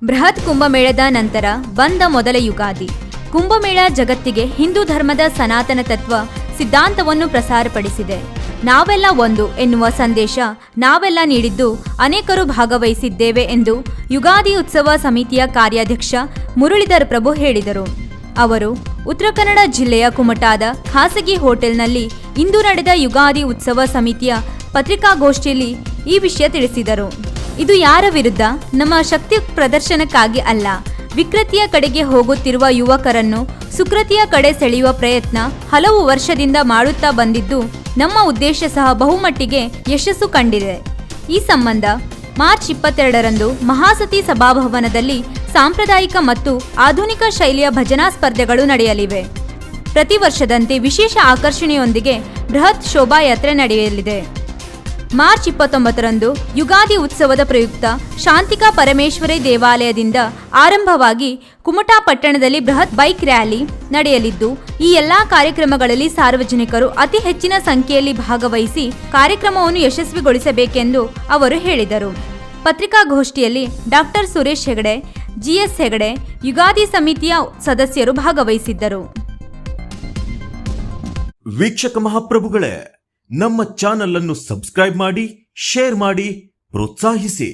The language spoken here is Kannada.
ಬೃಹತ್ ಕುಂಭಮೇಳದ ನಂತರ ಬಂದ ಮೊದಲ ಯುಗಾದಿ. ಕುಂಭಮೇಳ ಜಗತ್ತಿಗೆ ಹಿಂದೂ ಧರ್ಮದ ಸನಾತನ ತತ್ವ ಸಿದ್ಧಾಂತವನ್ನು ಪ್ರಸಾರಪಡಿಸಿದೆ. ನಾವೆಲ್ಲ ಒಂದು ಎನ್ನುವ ಸಂದೇಶ ನಾವೆಲ್ಲ ನೀಡಿದ್ದು ಅನೇಕರು ಭಾಗವಹಿಸಿದ್ದೇವೆ ಎಂದು ಯುಗಾದಿ ಉತ್ಸವ ಸಮಿತಿಯ ಕಾರ್ಯಾಧ್ಯಕ್ಷ ಮುರಳೀಧರ್ ಪ್ರಭು ಹೇಳಿದರು. ಅವರು ಉತ್ತರ ಕನ್ನಡ ಜಿಲ್ಲೆಯ ಕುಮಟಾದ ಖಾಸಗಿ ಹೋಟೆಲ್ನಲ್ಲಿ ಇಂದು ನಡೆದ ಯುಗಾದಿ ಉತ್ಸವ ಸಮಿತಿಯ ಪತ್ರಿಕಾಗೋಷ್ಠಿಯಲ್ಲಿ ಈ ವಿಷಯ ತಿಳಿಸಿದರು. ಇದು ಯಾರ ವಿರುದ್ಧ, ನಮ್ಮ ಶಕ್ತಿ ಪ್ರದರ್ಶನಕ್ಕಾಗಿ ಅಲ್ಲ, ವಿಕೃತಿಯ ಕಡೆಗೆ ಹೋಗುತ್ತಿರುವ ಯುವಕರನ್ನು ಸುಕೃತಿಯ ಕಡೆ ಸೆಳೆಯುವ ಪ್ರಯತ್ನ ಹಲವು ವರ್ಷದಿಂದ ಮಾಡುತ್ತಾ ಬಂದಿದ್ದು ನಮ್ಮ ಉದ್ದೇಶ ಸಹ ಬಹುಮಟ್ಟಿಗೆ ಯಶಸ್ಸು ಕಂಡಿದೆ. ಈ ಸಂಬಂಧ ಮಾರ್ಚ್ 22ರಂದು ಮಹಾಸತಿ ಸಭಾಭವನದಲ್ಲಿ ಸಾಂಪ್ರದಾಯಿಕ ಮತ್ತು ಆಧುನಿಕ ಶೈಲಿಯ ಭಜನಾ ಸ್ಪರ್ಧೆಗಳು ನಡೆಯಲಿವೆ. ಪ್ರತಿ ವರ್ಷದಂತೆ ವಿಶೇಷ ಆಕರ್ಷಣೆಯೊಂದಿಗೆ ಬೃಹತ್ ಶೋಭಾಯಾತ್ರೆ ನಡೆಯಲಿದೆ. ಮಾರ್ಚ್ 29ರಂದು ಯುಗಾದಿ ಉತ್ಸವದ ಪ್ರಯುಕ್ತ ಶಾಂತಿಕಾ ಪರಮೇಶ್ವರಿ ದೇವಾಲಯದಿಂದ ಆರಂಭವಾಗಿ ಕುಮಟಾ ಪಟ್ಟಣದಲ್ಲಿ ಬೃಹತ್ ಬೈಕ್ ರ್ಯಾಲಿ ನಡೆಯಲಿದ್ದು, ಈ ಎಲ್ಲಾ ಕಾರ್ಯಕ್ರಮಗಳಲ್ಲಿ ಸಾರ್ವಜನಿಕರು ಅತಿ ಹೆಚ್ಚಿನ ಸಂಖ್ಯೆಯಲ್ಲಿ ಭಾಗವಹಿಸಿ ಕಾರ್ಯಕ್ರಮವನ್ನು ಯಶಸ್ವಿಗೊಳಿಸಬೇಕೆಂದು ಅವರು ಹೇಳಿದರು. ಪತ್ರಿಕಾಗೋಷ್ಠಿಯಲ್ಲಿ ಡಾಕ್ಟರ್ ಸುರೇಶ್ ಹೆಗಡೆ, ಜಿಎಸ್ ಹೆಗಡೆ, ಯುಗಾದಿ ಸಮಿತಿಯ ಸದಸ್ಯರು ಭಾಗವಹಿಸಿದ್ದರು. ವೀಕ್ಷಕ ಮಹಾಪ್ರಭುಗಳೇ, ನಮ್ಮ ಚಾನಲ್ ಅನ್ನು ಸಬ್ಸ್ಕ್ರೈಬ್ ಮಾಡಿ, ಶೇರ್ ಮಾಡಿ, ಪ್ರೋತ್ಸಾಹಿಸಿ.